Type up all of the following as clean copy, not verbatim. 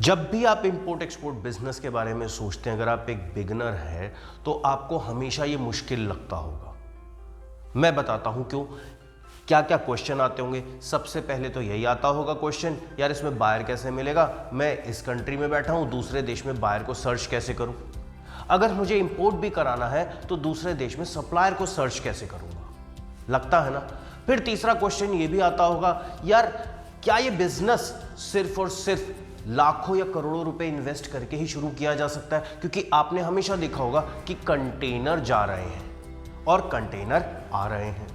जब भी आप इंपोर्ट एक्सपोर्ट बिजनेस के बारे में सोचते हैं, अगर आप एक बिगिनर है तो आपको हमेशा ये मुश्किल लगता होगा। मैं बताता हूं क्यों। क्या क्या क्वेश्चन आते होंगे। सबसे पहले तो यही आता होगा क्वेश्चन, यार इसमें बायर कैसे मिलेगा, मैं इस कंट्री में बैठा हूं, दूसरे देश में बायर को सर्च कैसे करूं, अगर मुझे इंपोर्ट भी कराना है तो दूसरे देश में सप्लायर को सर्च कैसे करूंगा, लगता है ना। फिर तीसरा क्वेश्चन ये भी आता होगा, यार क्या ये बिजनेस सिर्फ और सिर्फ लाखों या करोड़ों रुपए इन्वेस्ट करके ही शुरू किया जा सकता है, क्योंकि आपने हमेशा देखा होगा कि कंटेनर जा रहे हैं और कंटेनर आ रहे हैं।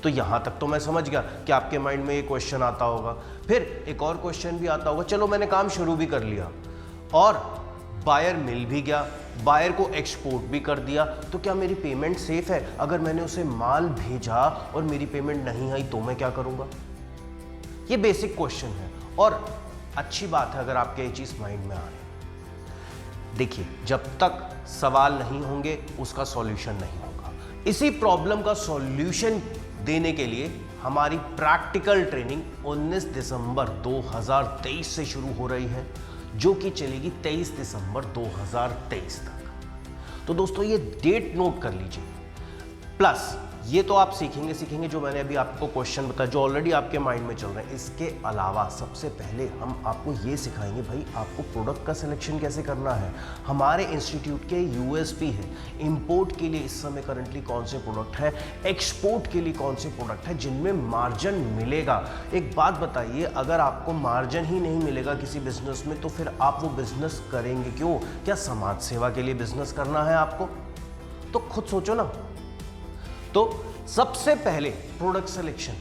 तो यहां तक तो मैं समझ गया कि आपके माइंड में ये क्वेश्चन आता होगा। फिर एक और क्वेश्चन भी आता होगा, चलो मैंने काम शुरू भी कर लिया और बायर मिल भी गया, बायर को एक्सपोर्ट भी कर दिया, तो क्या मेरी पेमेंट सेफ है। अगर मैंने उसे माल भेजा और मेरी पेमेंट नहीं आई तो मैं क्या करूंगा। ये बेसिक क्वेश्चन है और अच्छी बात है अगर आपके ये चीज माइंड में आ रही है। देखिए, जब तक सवाल नहीं होंगे उसका सॉल्यूशन नहीं होगा। इसी प्रॉब्लम का सॉल्यूशन देने के लिए हमारी प्रैक्टिकल ट्रेनिंग 19 दिसंबर 2023 से शुरू हो रही है, जो कि चलेगी 23 दिसंबर 2023 तक। तो दोस्तों ये डेट नोट कर लीजिए। प्लस ये तो आप सीखेंगे जो मैंने अभी आपको क्वेश्चन बताया, जो ऑलरेडी आपके माइंड में चल रहे हैं। इसके अलावा सबसे पहले हम आपको ये सिखाएंगे भाई आपको प्रोडक्ट का सिलेक्शन कैसे करना है। हमारे इंस्टीट्यूट के यूएसपी है, इंपोर्ट के लिए इस समय करंटली कौन से प्रोडक्ट है, एक्सपोर्ट के लिए कौन से प्रोडक्ट है जिनमें मार्जिन मिलेगा। एक बात बताइए, अगर आपको मार्जिन ही नहीं मिलेगा किसी बिजनेस में तो फिर आप वो बिजनेस करेंगे क्यों। क्या समाज सेवा के लिए बिजनेस करना है आपको? तो खुद सोचो ना। तो सबसे पहले प्रोडक्ट सिलेक्शन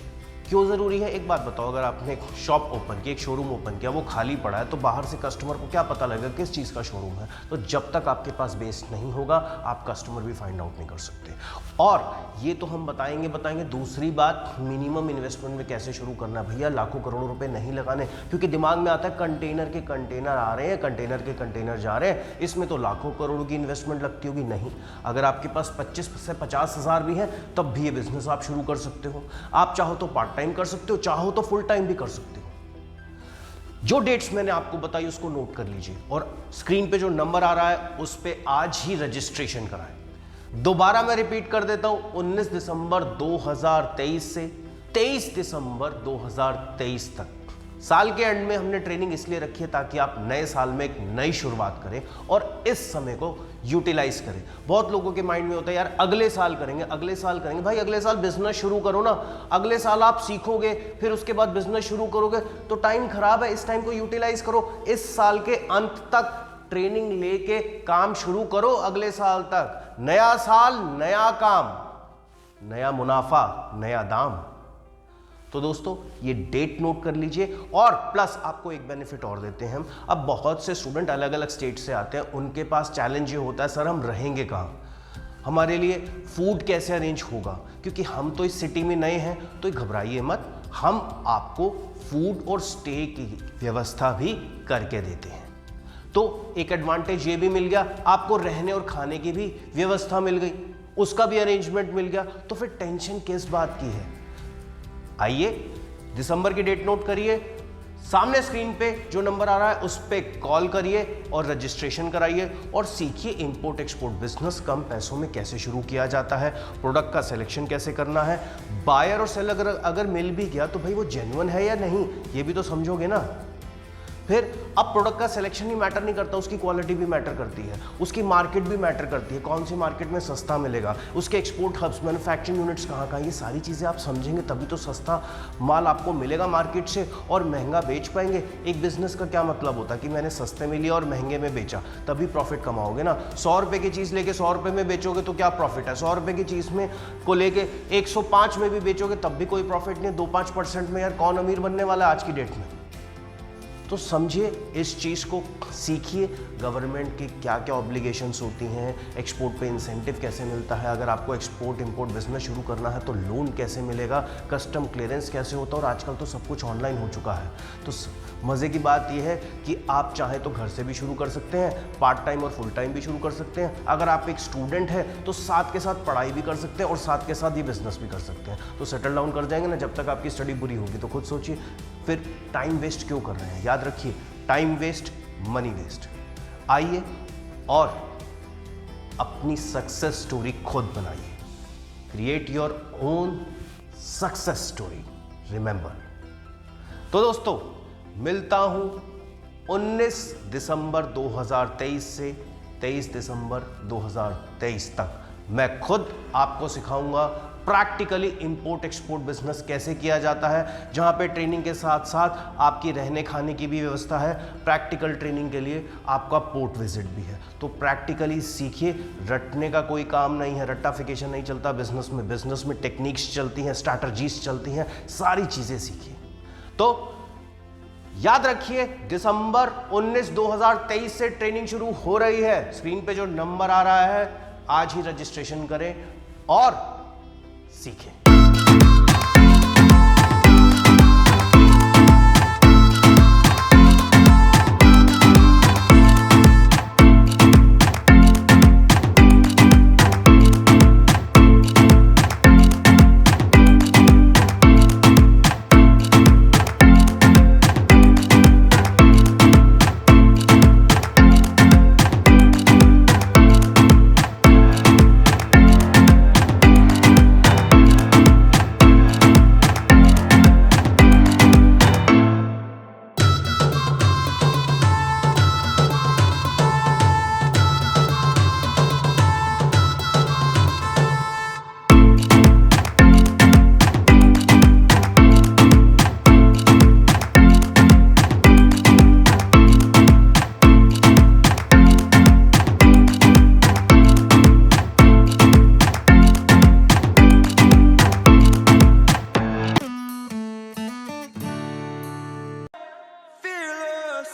क्यों जरूरी है। एक बात बताओ, अगर आपने एक शॉप ओपन की, एक शोरूम ओपन किया, वो खाली पड़ा है, तो बाहर से कस्टमर को क्या पता लगेगा किस चीज़ का शोरूम है। तो जब तक आपके पास बेस नहीं होगा आप कस्टमर भी फाइंड आउट नहीं कर सकते। और ये तो हम बताएंगे। दूसरी बात, मिनिमम इन्वेस्टमेंट में कैसे शुरू करना है। भैया लाखों करोड़ों रुपए नहीं लगाने, क्योंकि दिमाग में आता है कंटेनर के कंटेनर आ रहे हैं, कंटेनर के कंटेनर जा रहे हैं, इसमें तो लाखों करोड़ों की इन्वेस्टमेंट लगती होगी। नहीं, अगर आपके पास 25 से 50 हज़ार भी है तब भी ये बिजनेस आप शुरू कर सकते हो। आप चाहो तो पार्ट टाइम कर सकते हो, चाहो तो फुल टाइम भी कर सकते हो। जो डेट्स मैंने आपको बताई उसको नोट कर लीजिए और स्क्रीन पे जो नंबर आ रहा है उस पे आज ही रजिस्ट्रेशन कराएं। दोबारा मैं रिपीट कर देता हूं, 19 दिसंबर 2023 से 23 दिसंबर 2023 तक। साल के एंड में हमने ट्रेनिंग इसलिए रखी है ताकि आप नए साल में एक नई शुरुआत करें और इस समय को यूटिलाइज करें। बहुत लोगों के माइंड में होता है यार अगले साल करेंगे, अगले साल करेंगे। भाई अगले साल बिजनेस शुरू करो ना। अगले साल आप सीखोगे, फिर उसके बाद बिजनेस शुरू करोगे तो टाइम खराब है। इस टाइम को यूटिलाइज करो। इस साल के अंत तक ट्रेनिंग लेके काम शुरू करो। अगले साल तक नया साल, नया काम, नया मुनाफा, नया दाम। तो दोस्तों ये डेट नोट कर लीजिए। और प्लस आपको एक बेनिफिट और देते हैं हम। अब बहुत से स्टूडेंट अलग अलग स्टेट से आते हैं, उनके पास चैलेंज ये होता है, सर हम रहेंगे कहाँ, हमारे लिए फूड कैसे अरेंज होगा, क्योंकि हम तो इस सिटी में नए हैं। तो घबराइए मत, हम आपको फूड और स्टे की व्यवस्था भी करके देते हैं। तो एक एडवांटेज ये भी मिल गया, आपको रहने और खाने की भी व्यवस्था मिल गई, उसका भी अरेंजमेंट मिल गया। तो फिर टेंशन किस बात की है। आइए दिसंबर की डेट नोट करिए, सामने स्क्रीन पे जो नंबर आ रहा है उस पे कॉल करिए और रजिस्ट्रेशन कराइए और सीखिए इंपोर्ट एक्सपोर्ट बिजनेस कम पैसों में कैसे शुरू किया जाता है, प्रोडक्ट का सिलेक्शन कैसे करना है, बायर और सेलर अगर मिल भी गया तो भाई वो जेन्युइन है या नहीं ये भी तो समझोगे ना। फिर अब प्रोडक्ट का सिलेक्शन ही मैटर नहीं करता, उसकी क्वालिटी भी मैटर करती है, उसकी मार्केट भी मैटर करती है, कौन सी मार्केट में सस्ता मिलेगा, उसके एक्सपोर्ट हब्स, मैन्युफैक्चरिंग यूनिट्स कहाँ, ये सारी चीज़ें आप समझेंगे तभी तो सस्ता माल आपको मिलेगा मार्केट से और महंगा बेच पाएंगे। एक बिजनेस का क्या मतलब होता है कि मैंने सस्ते में लिया और महंगे में बेचा, तभी प्रॉफिट कमाओगे ना। 100 रुपये की चीज़ लेके 100 रुपये में बेचोगे तो क्या प्रॉफिट है, 100 रुपये की चीज़ में को लेके 105 में भी बेचोगे तब भी कोई प्रॉफिट नहीं। 2-5% में यार कौन अमीर बनने वाला है आज की डेट में। तो समझिए इस चीज़ को, सीखिए गवर्नमेंट की क्या क्या ऑब्लिगेशंस होती हैं, एक्सपोर्ट पे इंसेंटिव कैसे मिलता है, अगर आपको एक्सपोर्ट इंपोर्ट बिजनेस शुरू करना है तो लोन कैसे मिलेगा, कस्टम क्लियरेंस कैसे होता है। और आजकल तो सब कुछ ऑनलाइन हो चुका है। तो मज़े की बात यह है कि आप चाहें तो घर से भी शुरू कर सकते हैं, पार्ट टाइम और फुल टाइम भी शुरू कर सकते हैं। अगर आप एक स्टूडेंट हैं तो साथ के साथ पढ़ाई भी कर सकते हैं और साथ के साथ ये बिजनेस भी कर सकते हैं। तो सेटल डाउन कर जाएंगे ना। जब तक आपकी स्टडी बुरी होगी तो खुद सोचिए फिर टाइम वेस्ट क्यों कर रहे हैं। याद रखिए टाइम वेस्ट, मनी वेस्ट। आइए और अपनी सक्सेस स्टोरी खुद बनाइए। Create your own success story. Remember. तो दोस्तों, मिलता हूं 19 दिसंबर 2023 से 23 दिसंबर 2023 तक। मैं खुद आपको सिखाऊंगा प्रैक्टिकली इंपोर्ट एक्सपोर्ट बिजनेस कैसे किया जाता है, जहां पे ट्रेनिंग के साथ साथ आपकी रहने खाने की भी व्यवस्था है। प्रैक्टिकल ट्रेनिंग के लिए आपका पोर्ट विजिट भी है। तो प्रैक्टिकली सीखिए। रटने का कोई काम नहीं है, रट्टाफिकेशन नहीं चलता बिजनेस में। बिजनेस में टेक्निक्स चलती हैं, स्ट्रैटेजीज चलती हैं, सारी चीजें सीखिए। तो याद रखिए, दिसंबर 19 2023 से ट्रेनिंग शुरू हो रही है। स्क्रीन पे जो नंबर आ रहा है, आज ही रजिस्ट्रेशन करें और सीखें। Fearless.